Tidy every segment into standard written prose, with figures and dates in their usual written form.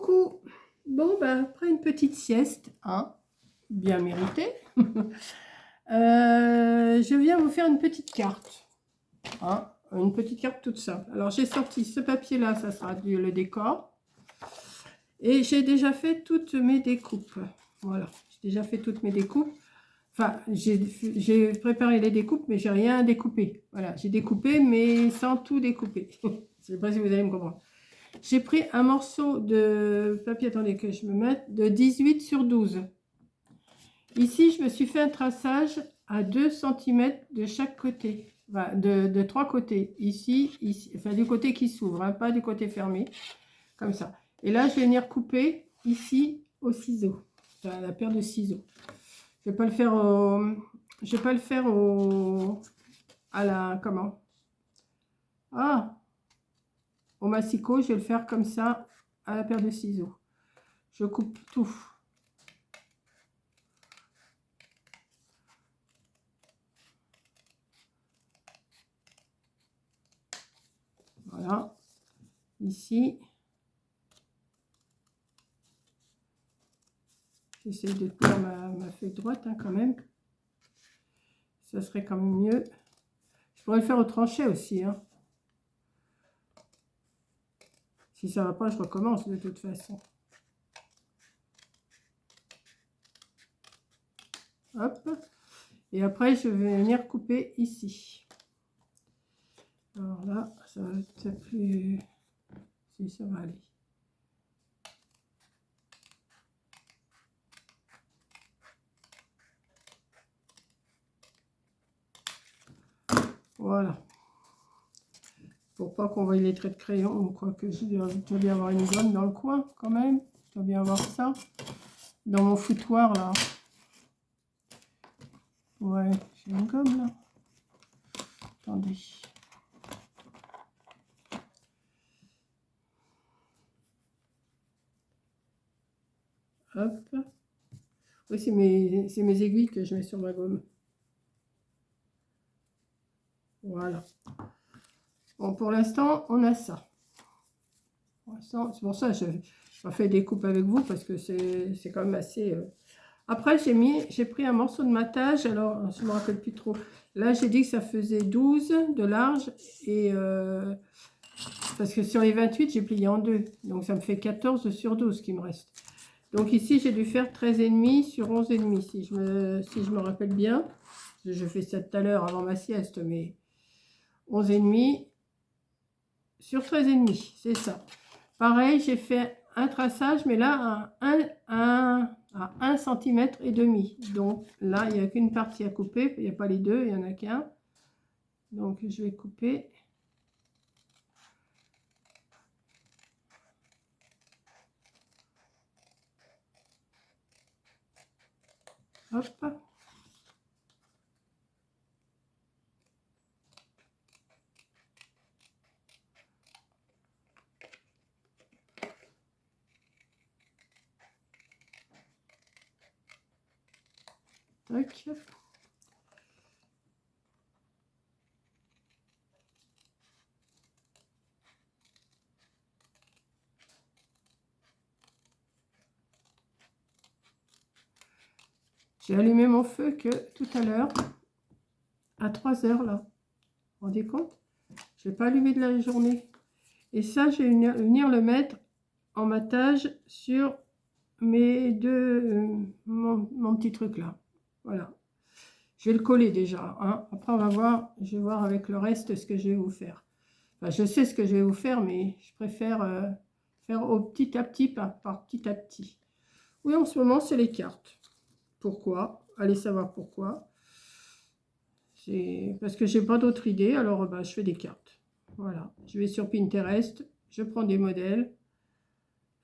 Coucou. Bon, après une petite sieste, hein, bien méritée, je viens vous faire une petite carte, hein, une petite carte toute simple. Alors, j'ai sorti ce papier-là, ça sera le décor. Et j'ai déjà fait toutes mes découpes. Voilà, j'ai déjà fait toutes mes découpes. Enfin, j'ai préparé les découpes, mais j'ai rien découpé. Voilà, j'ai découpé, mais sans tout découper. Je ne sais pas si vous allez me comprendre. J'ai pris un morceau de papier, attendez que je me mette, de 18 sur 12. Ici, je me suis fait un traçage à 2 cm de chaque côté, enfin, de 3 côtés. Ici, enfin du côté qui s'ouvre, hein, pas du côté fermé, comme ça. Et là, je vais venir couper ici au ciseau, enfin, la paire de ciseaux. Je vais pas le faire je vais pas le faire à la, comment? Ah! Au massicot, je vais le faire comme ça à la paire de ciseaux. Je coupe tout. Voilà. Ici. J'essaie de tenir ma feuille droite, hein, quand même. Ça serait quand même mieux. Je pourrais le faire au tranchet aussi, hein. Si ça va pas, je recommence de toute façon. Hop. Et après, je vais venir couper ici. Alors là, ça va être plus... Si, ça va aller. Voilà. Pour pas qu'on voie les traits de crayon, ou quoi que je dois bien avoir une gomme dans le coin, quand même. Je dois bien avoir ça. Dans mon foutoir, là. Ouais, j'ai une gomme, là. Attendez. Hop. Oui, c'est mes aiguilles que je mets sur ma gomme. Voilà. Bon, pour l'instant, on a ça. C'est pour ça que je fais des coupes avec vous, parce que c'est quand même assez... Après, j'ai pris un morceau de matage. Alors, je ne me rappelle plus trop. Là, j'ai dit que ça faisait 12 de large. Et parce que sur les 28, j'ai plié en deux. Donc, ça me fait 14 sur 12 qui me reste. Donc, ici, j'ai dû faire 13,5 sur 11,5. Si je me rappelle bien. Je fais ça tout à l'heure avant ma sieste. Mais 11,5 sur 13,5. C'est ça. Pareil, j'ai fait un traçage, mais là, à 1 cm et demi. Donc là, il n'y a qu'une partie à couper. Il n'y a pas les deux, il n'y en a qu'un. Donc je vais couper. Hop. Tac. J'ai allumé mon feu que tout à l'heure, à 3 heures là. Vous vous rendez compte? Je n'ai pas allumé de la journée. Et ça, je vais venir le mettre en matage sur mes deux, mon petit truc là. Voilà. Je vais le coller déjà, hein. Après, on va voir, je vais voir avec le reste ce que je vais vous faire. Enfin, je sais ce que je vais vous faire, mais je préfère faire au petit à petit, par petit à petit. Oui, en ce moment, c'est les cartes. Pourquoi? Allez savoir pourquoi. C'est parce que j'ai pas d'autre idée, alors je fais des cartes. Voilà, je vais sur Pinterest, je prends des modèles.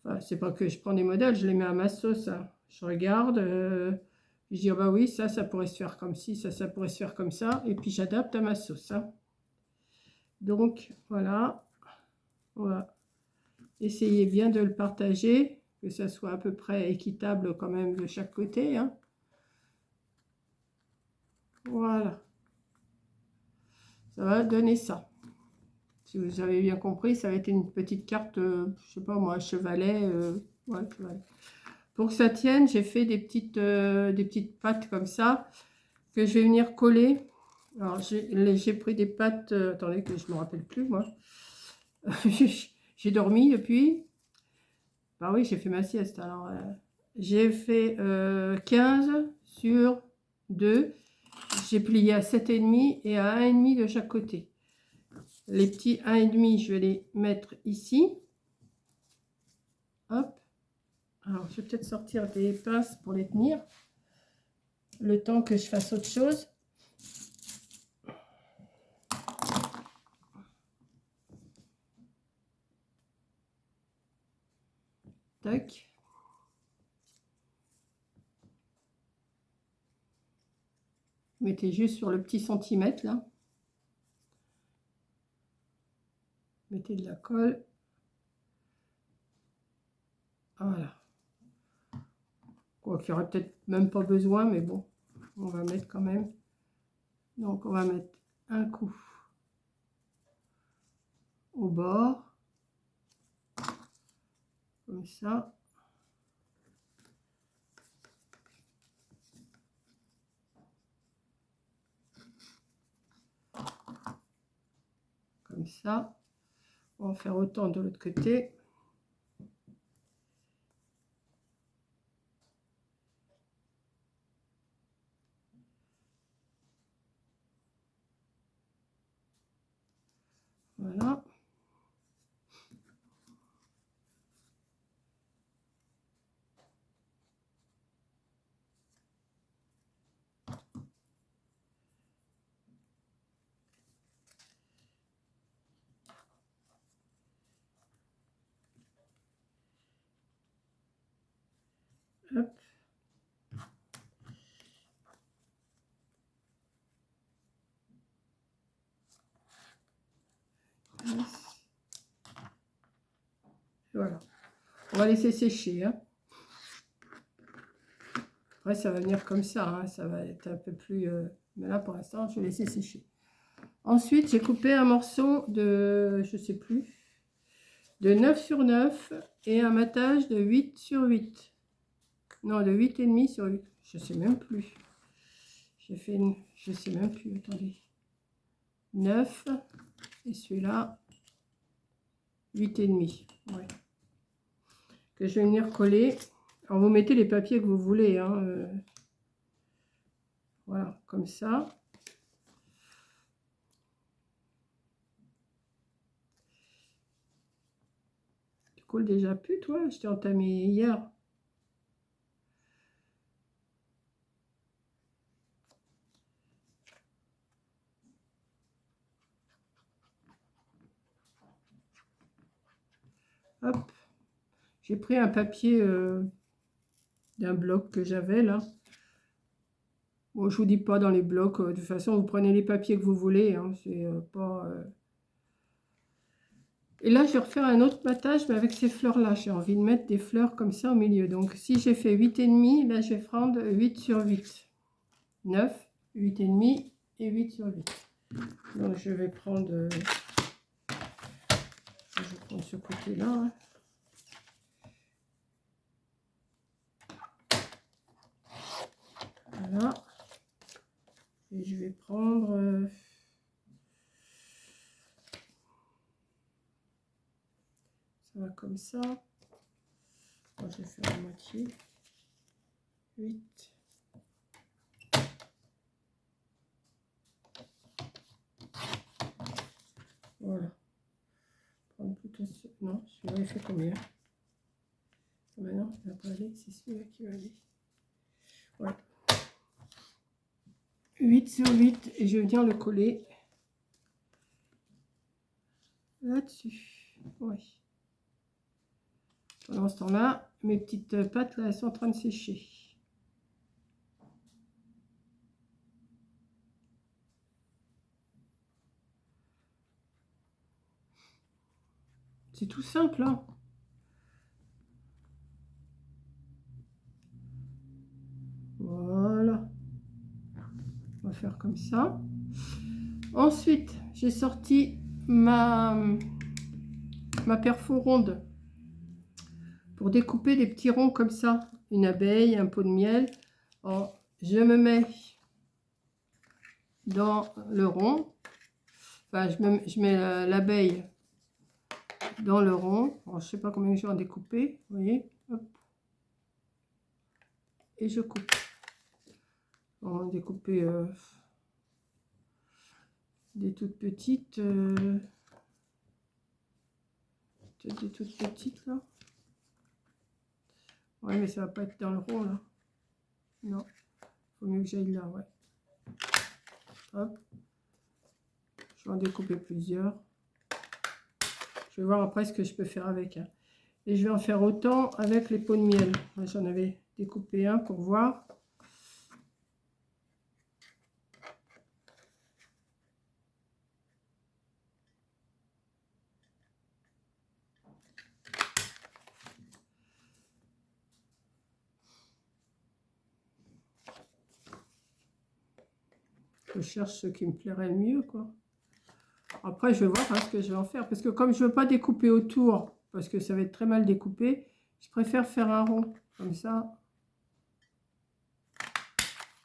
Enfin, c'est pas que je prends des modèles, je les mets à ma sauce, hein. Je regarde, je dis, oh bah oui, ça pourrait se faire comme ci, ça pourrait se faire comme ça. Et puis j'adapte à ma sauce, hein. Donc, voilà. On va essayer bien de le partager, que ça soit à peu près équitable quand même de chaque côté, hein. Voilà. Ça va donner ça. Si vous avez bien compris, ça va être une petite carte, je sais pas moi, chevalet. Ouais, chevalet. Pour que ça tienne, j'ai fait des petites pattes comme ça que je vais venir coller. Alors, j'ai pris des pattes, attendez que je ne me rappelle plus, moi. J'ai dormi depuis. Bah oui, j'ai fait ma sieste. Alors, j'ai fait 15 sur 2. J'ai plié à 7,5 et à 1,5 de chaque côté. Les petits 1,5, je vais les mettre ici. Hop. Alors, je vais peut-être sortir des pinces pour les tenir. Le temps que je fasse autre chose. Tac. Mettez juste sur le petit centimètre là. Mettez de la colle. Voilà. Quoi qu'il n'y aurait peut-être même pas besoin, mais bon, on va mettre quand même. Donc on va mettre un coup au bord. Comme ça. Comme ça. On va faire autant de l'autre côté. Voilà. Hop. Voilà. On va laisser sécher. Hein. Après, ça va venir comme ça. Hein. Ça va être un peu plus... Mais là, pour l'instant, je vais laisser sécher. Ensuite, j'ai coupé un morceau de... Je sais plus. De 9 sur 9 et un matage de 8 sur 8. Non, de 8,5 sur 8. Je sais même plus. J'ai fait une... Je sais même plus. Attendez. 9. Et celui-là, 8,5. Ouais. Que je vais venir coller. Alors, vous mettez les papiers que vous voulez. Hein, voilà, comme ça. Tu colles déjà plus, toi? Je t'ai entamé hier. Hop. J'ai pris un papier d'un bloc que j'avais là. Bon, je vous dis pas dans les blocs. De toute façon, vous prenez les papiers que vous voulez. Hein, c'est pas... Et là, je vais refaire un autre matage, mais avec ces fleurs-là. J'ai envie de mettre des fleurs comme ça au milieu. Donc, si j'ai fait 8,5, là, je vais prendre 8 sur 8. 9, 8,5 et 8 sur 8. Donc, je vais prendre... je vais prendre ce côté-là. Hein. Voilà. Et je vais prendre... ça va comme ça. Moi, je vais faire la moitié. 8. Voilà. Prendre plutôt ce... Non, celui-là, il fait combien? Ah ben non, il va pas aller. C'est celui-là qui va aller. Ouais. 8 sur 8. Et je vais venir le coller là-dessus. Oui. Pendant ce temps-là, mes petites pattes, là, elles sont en train de sécher. C'est tout simple, hein. Voilà. On va faire comme ça. Ensuite, j'ai sorti ma perfo ronde pour découper des petits ronds comme ça, une abeille, un pot de miel. Alors, je me mets dans le rond, enfin je mets l'abeille dans le rond. Alors, je sais pas combien je vais en découper, vous voyez, hop. Et je coupe. On va découper des toutes petites, peut-être des toutes petites là. Ouais, mais ça va pas être dans le rond là. Non, faut mieux que j'aille là, ouais. Hop. Je vais en découper plusieurs. Je vais voir après ce que je peux faire avec. Hein. Et je vais en faire autant avec les pots de miel. J'en avais découpé un pour voir. Je cherche ce qui me plairait le mieux, quoi. Après, je vais voir hein, ce que je vais en faire. Parce que comme je ne veux pas découper autour, parce que ça va être très mal découpé, je préfère faire un rond. Comme ça.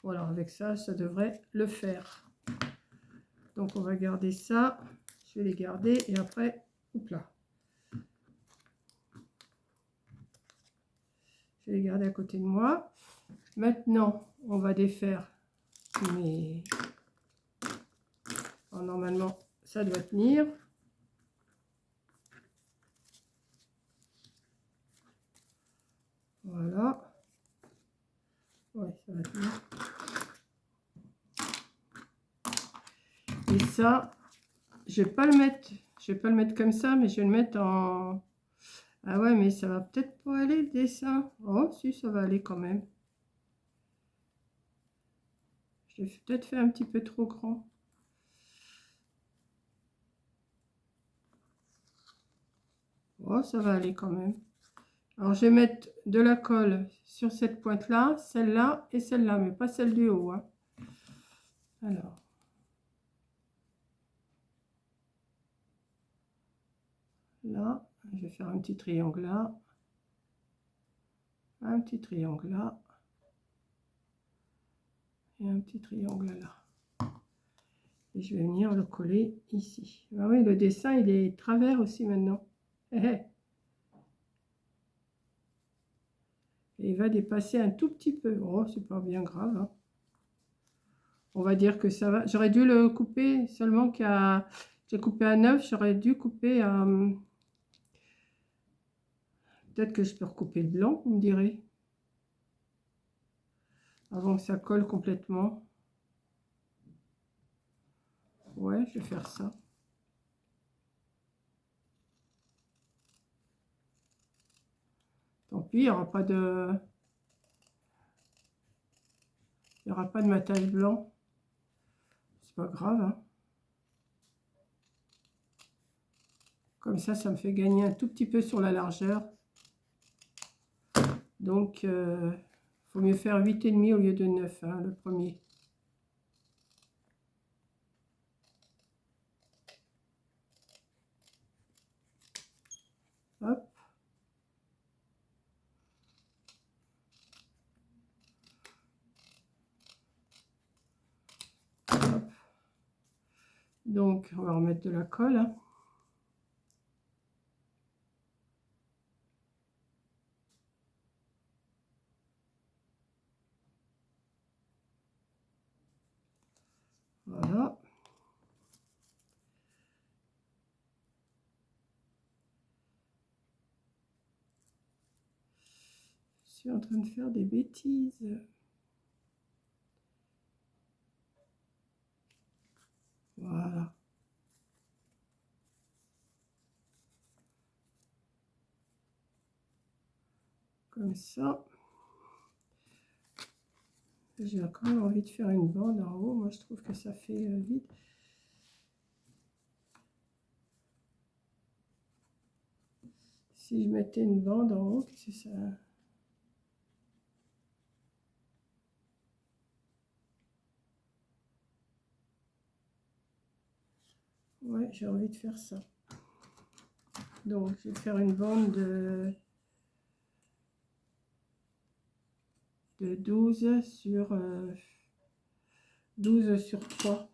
Voilà, avec ça, ça devrait le faire. Donc, on va garder ça. Je vais les garder. Et après, hop là. Je vais les garder à côté de moi. Maintenant, on va défaire mes... Alors, normalement, ça doit tenir. Voilà. Ouais, ça va tenir. Et ça, je vais pas le mettre comme ça, mais je vais le mettre en... Ah ouais, mais ça va peut-être pas aller le dessin. Oh, si, ça va aller quand même. J'ai peut-être fait un petit peu trop grand. Oh, ça va aller quand même. Alors, je vais mettre de la colle sur cette pointe-là, celle-là et celle-là, mais pas celle du haut. Hein. Alors. Là, je vais faire un petit triangle là. Un petit triangle là. Et un petit triangle là. Et je vais venir le coller ici. Ah oui, le dessin, il est travers aussi maintenant. Et il va dépasser un tout petit peu. Oh, c'est pas bien grave. Hein. On va dire que ça va. J'aurais dû le couper seulement qu'à... J'ai coupé à 9, j'aurais dû couper à... Peut-être que je peux recouper le blanc, vous me direz. Avant que ça colle complètement. Ouais, je vais faire ça. Tant pis, il n'y aura pas de... Il n'y aura pas de matage blanc. C'est pas grave. Hein. Comme ça me fait gagner un tout petit peu sur la largeur. Donc, faut mieux faire 8,5 au lieu de 9, hein, le premier. Hop. Hop. Donc, on va remettre de la colle. Hein. Voilà. Je suis en train de faire des bêtises. Voilà. Comme ça. J'ai quand même envie de faire une bande en haut. Moi, je trouve que ça fait vite. Si je mettais une bande en haut, qu'est-ce que ça... Ouais, j'ai envie de faire ça. Donc, je vais faire une bande de 12 sur 3.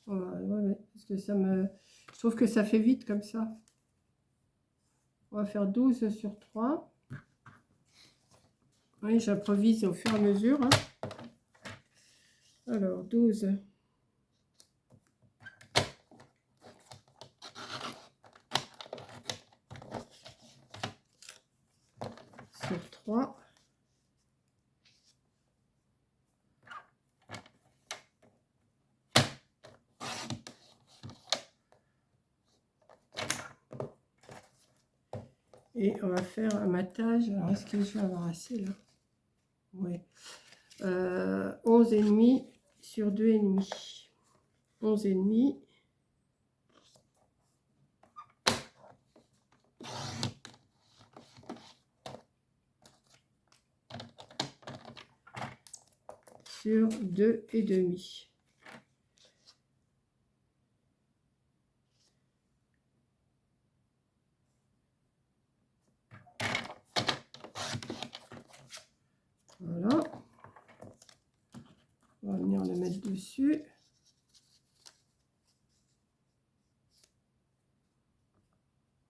Ouais, parce que ça me... Je trouve que ça fait vite comme ça. On va faire 12 sur 3. Oui, j'improvise au fur et à mesure. Hein. Alors, 12 sur 3. Et on va faire un matage. Alors, est-ce que je vais avoir assez là? Oui. 11,5 sur 2,5. 11,5. Sur 2,5. Voilà. On va venir le mettre dessus.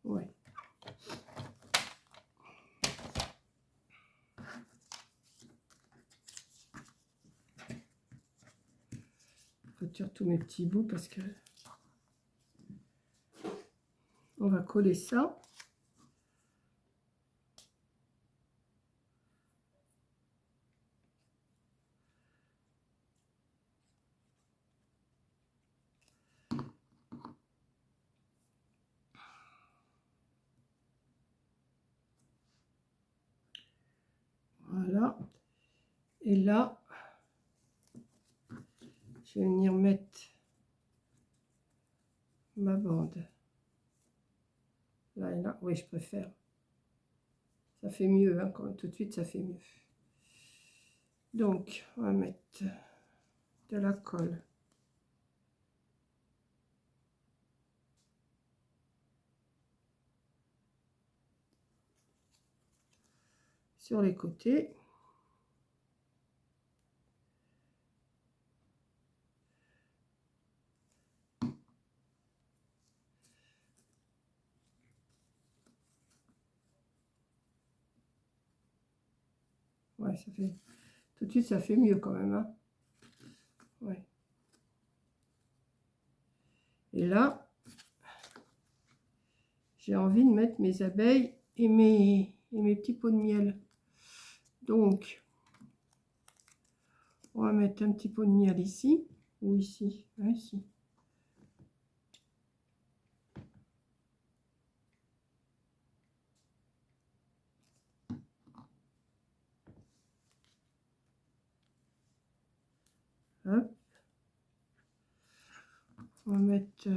Ouais. Je retire tous mes petits bouts parce que on va coller ça. Voilà. Et là, je vais venir mettre ma bande. Là et là. Oui, je préfère. Ça fait mieux, hein, quand tout de suite, ça fait mieux. Donc, on va mettre de la colle. Sur les côtés. Ouais, ça fait... Tout de suite, ça fait mieux quand même. Hein. Ouais. Et là, j'ai envie de mettre mes abeilles et mes petits pots de miel. Donc, on va mettre un petit pot de miel ici. Ou ici. Ouais, ici. Hop. On va mettre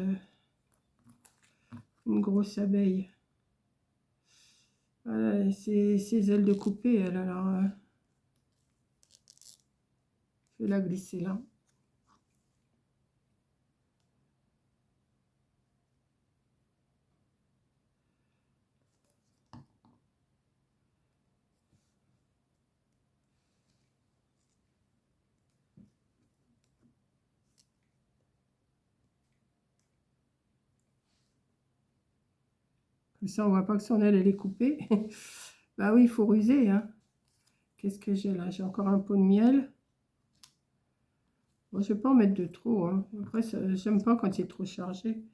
une grosse abeille. Voilà, ses ailes de coupée, elle, alors je vais la glisser là. Comme ça, on voit pas que son aile, elle est coupée. Bah oui, il faut ruser. Hein. Qu'est-ce que j'ai là? J'ai encore un pot de miel. Bon, je vais pas en mettre de trop. Hein. Après, j'aime pas quand il est trop chargé.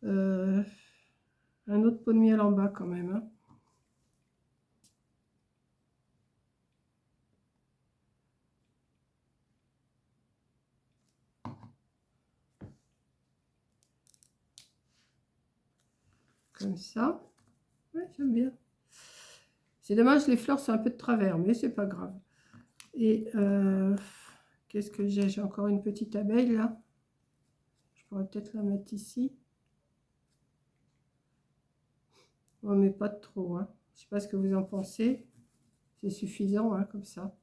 Un autre pot de miel en bas quand même. Hein. Comme ça. Ouais, j'aime bien. C'est dommage, les fleurs sont un peu de travers, mais c'est pas grave. Et qu'est-ce que j'ai? J'ai encore une petite abeille là. Je pourrais peut-être la mettre ici. On met pas trop. Hein. Je sais pas ce que vous en pensez. C'est suffisant hein, comme ça.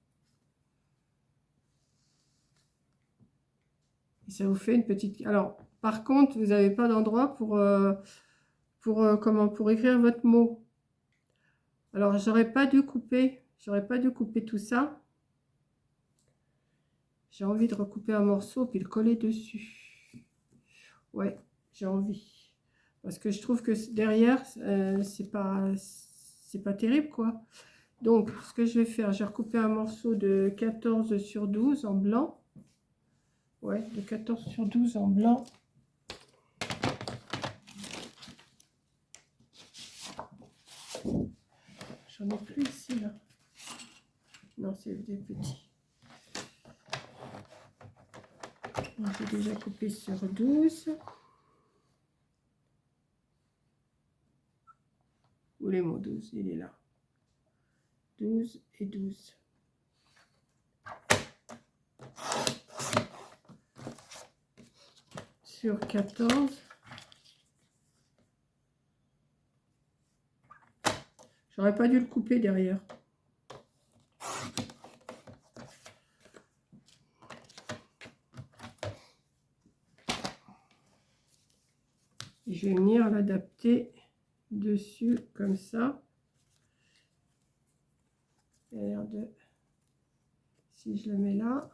Et ça vous fait une petite... Alors, Par contre, vous n'avez pas d'endroit pour écrire votre mot. Alors, j'aurais pas dû couper tout ça. J'ai envie de recouper un morceau puis le coller dessus. Ouais, j'ai envie. Parce que je trouve que derrière, c'est pas terrible, quoi. Donc, ce que je vais faire, j'ai recoupé un morceau de 14 sur 12 en blanc. Ouais, de 14 sur 12 en blanc. J'en ai plus ici, là. Non, c'est des petits. J'ai déjà coupé sur 12. Où est mon 12? Il est là. 12 et 12. Sur 14. J'aurais pas dû le couper derrière. Et je vais venir l'adapter dessus comme ça. Il a l'air de... Si je le mets là,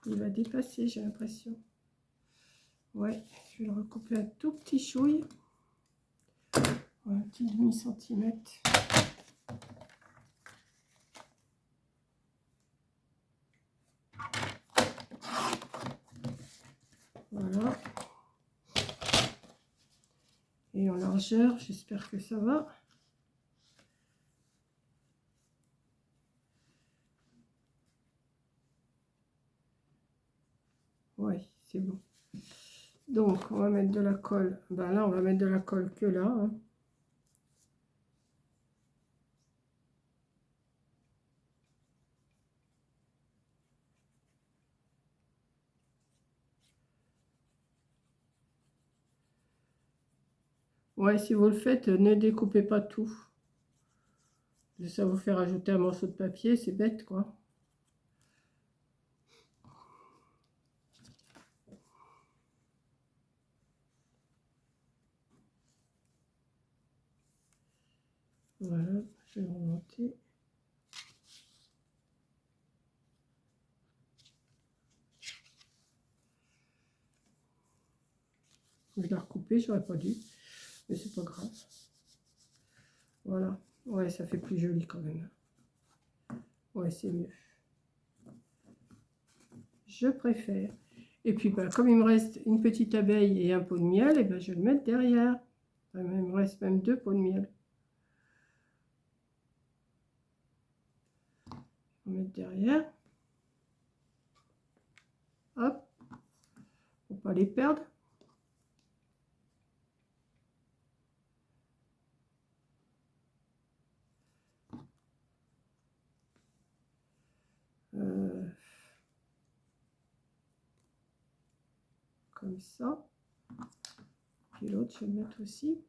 il va dépasser, j'ai l'impression. Ouais, je vais le recouper un tout petit chouille. Un petit demi-centimètre. Voilà. Et en largeur, j'espère que ça va. Oui, c'est bon. Donc, on va mettre de la colle. Ben là, on va mettre de la colle que là. Hein. Ouais, si vous le faites, ne découpez pas tout. Ça vous fait rajouter un morceau de papier, c'est bête, quoi. Voilà, je vais remonter. Je l'ai recoupé, j'aurais pas dû, mais c'est pas grave. Voilà, ouais, ça fait plus joli quand même. Ouais, c'est mieux. Je préfère. Et puis, bah, comme il me reste une petite abeille et un pot de miel, et ben, je vais le mettre derrière. Enfin, il me reste même 2 pots de miel. Je vais mettre derrière. Hop. Pour pas les perdre. Comme ça. Puis l'autre, je vais le mettre aussi.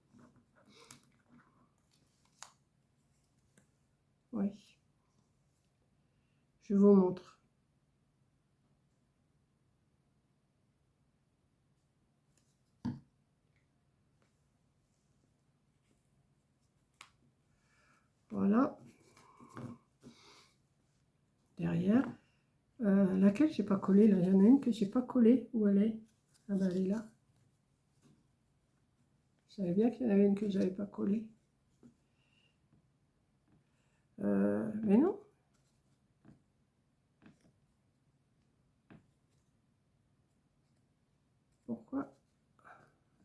Oui. Je vous montre. Voilà. Derrière. Laquelle j'ai pas collé là? Il y en a une que j'ai pas collée. Où elle est? Ah ben elle est là. Je savais bien qu'il y en avait une que j'avais pas collée. Mais non. Pourquoi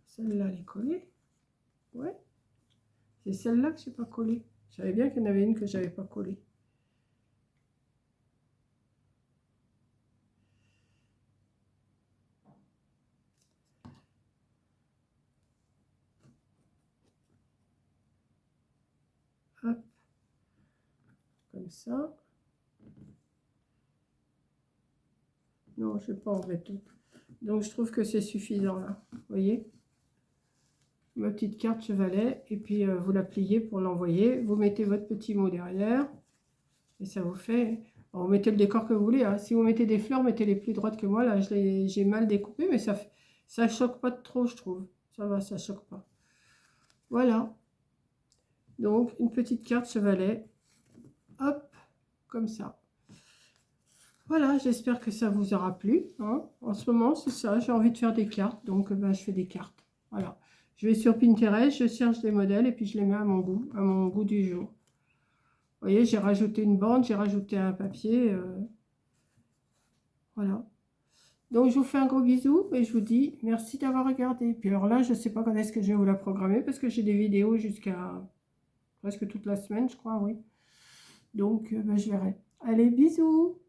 celle-là elle est collée? Ouais. C'est celle-là que j'ai pas collée. Je savais bien qu'il y en avait une que j'avais pas collée. Hop. Comme ça. Non, je ne vais pas en mettre tout. Donc, je trouve que c'est suffisant là. Vous voyez? Ma petite carte chevalet. Et puis, vous la pliez pour l'envoyer. Vous mettez votre petit mot derrière. Et ça vous fait Alors, vous mettez le décor que vous voulez, hein. Si vous mettez des fleurs, mettez les plus droites que moi. Là, j'ai mal découpé, mais ça choque pas trop, je trouve. Ça va, ça choque pas. Voilà. Donc, une petite carte chevalet. Hop, comme ça. Voilà, j'espère que ça vous aura plu, hein. En ce moment, c'est ça, j'ai envie de faire des cartes, donc ben, je fais des cartes. Voilà. Je vais sur Pinterest, je cherche des modèles et puis je les mets à mon goût du jour. Vous voyez, j'ai rajouté une bande, j'ai rajouté un papier. Voilà. Donc, je vous fais un gros bisou et je vous dis merci d'avoir regardé. Puis alors là, je ne sais pas quand est-ce que je vais vous la programmer parce que j'ai des vidéos jusqu'à presque toute la semaine, je crois, oui. Donc, ben, je verrai. Allez, bisous!